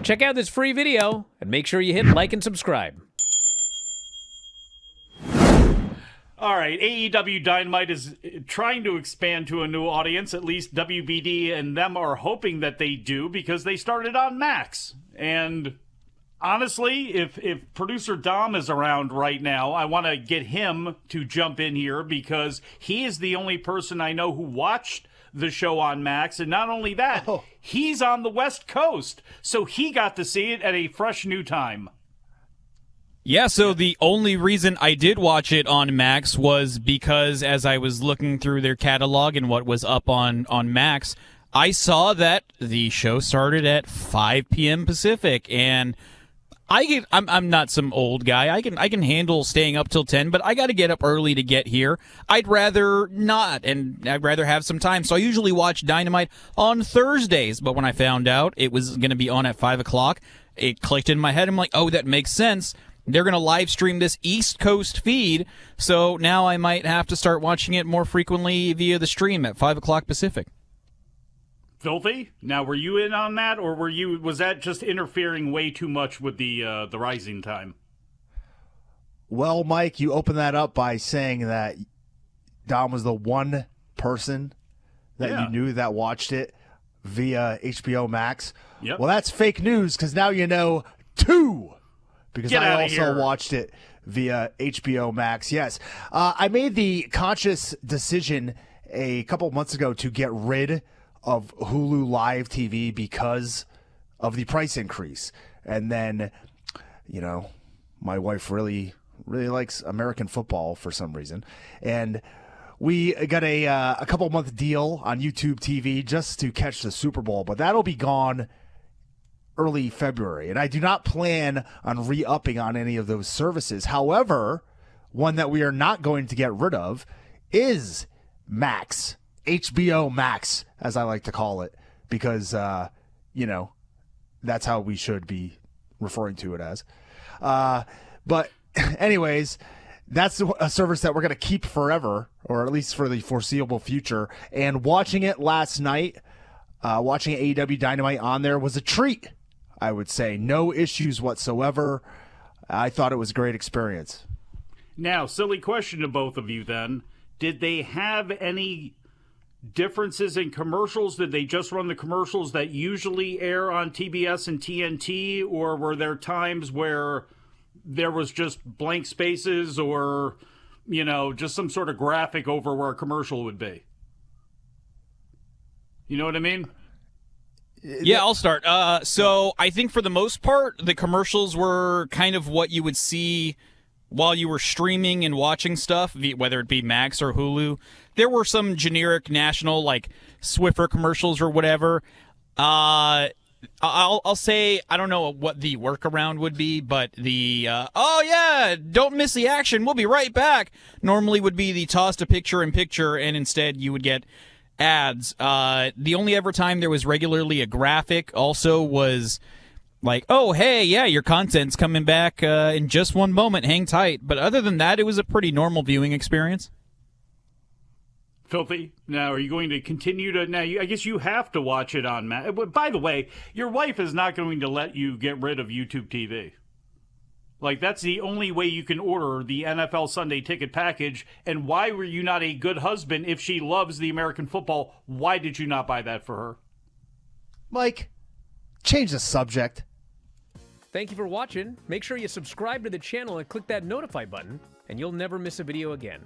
Check out this free video and make sure you hit like and subscribe. All right, AEW Dynamite is trying to expand to a new audience. At least WBD and them are hoping that they do, because they started on Max. And honestly, if producer Dom is around right now, I want to get him to jump in here, because he is the only person I know who watched the show on Max. And not only that, he's on the West Coast, so he got to see it at a fresh new time. Yeah, so the only reason I did watch it on Max was because as I was looking through their catalog and what was up on Max, I saw that the show started at 5 p.m. Pacific, and I'm not some old guy. I can handle staying up till 10, but I got to get up early to get here. I'd rather not, and I'd rather have some time. So I usually watch Dynamite on Thursdays, but when I found out it was going to be on at 5 o'clock, it clicked in my head. I'm like, oh, that makes sense. They're going to live stream this East Coast feed, so now I might have to start watching it more frequently via the stream at 5 o'clock Pacific. Filthy? Now, were you in on that, or was that just interfering way too much with the rising time? Well, Mike, you opened that up by saying that Dom was the one person that you knew that watched it via HBO Max. Yep. Well, that's fake news, because now you know two. Because I also watched it via HBO Max. Yes. I made the conscious decision a couple months ago to get rid of Hulu Live TV because of the price increase. And then, my wife really likes American football for some reason. And we got a couple month deal on YouTube TV just to catch the Super Bowl. But that'll be gone early February, and I do not plan on re-upping on any of those services. However, one that we are not going to get rid of is Max, HBO Max, as I like to call it, because, that's how we should be referring to it as. But anyways, that's a service that we're going to keep forever, or at least for the foreseeable future. And watching it last night, watching AEW Dynamite on there was a treat, I would say. No issues whatsoever. I thought it was a great experience. Now, silly question to both of you then. Did they have any differences in commercials? Did they just run the commercials that usually air on TBS and TNT? Or were there times where there was just blank spaces or, just some sort of graphic over where a commercial would be? You know what I mean? Yeah, I'll start. So I think for the most part, the commercials were kind of what you would see while you were streaming and watching stuff, whether it be Max or Hulu. There were some generic national, like Swiffer commercials or whatever. I'll say, I don't know what the workaround would be, but the, don't miss the action, we'll be right back, normally would be the toss to picture-in-picture, and instead you would get ads. The only ever time there was regularly a graphic also was like, oh, hey, yeah, your content's coming back in just one moment, hang tight. But other than that, it was a pretty normal viewing experience. Filthy, now are you going to continue to, I guess you have to watch it on Max. By the way, your wife is not going to let you get rid of YouTube TV. Like, that's the only way you can order the NFL Sunday Ticket package. And why were you not a good husband if she loves the American football? Why did you not buy that for her? Mike, change the subject. Thank you for watching. Make sure you subscribe to the channel and click that notify button, and you'll never miss a video again.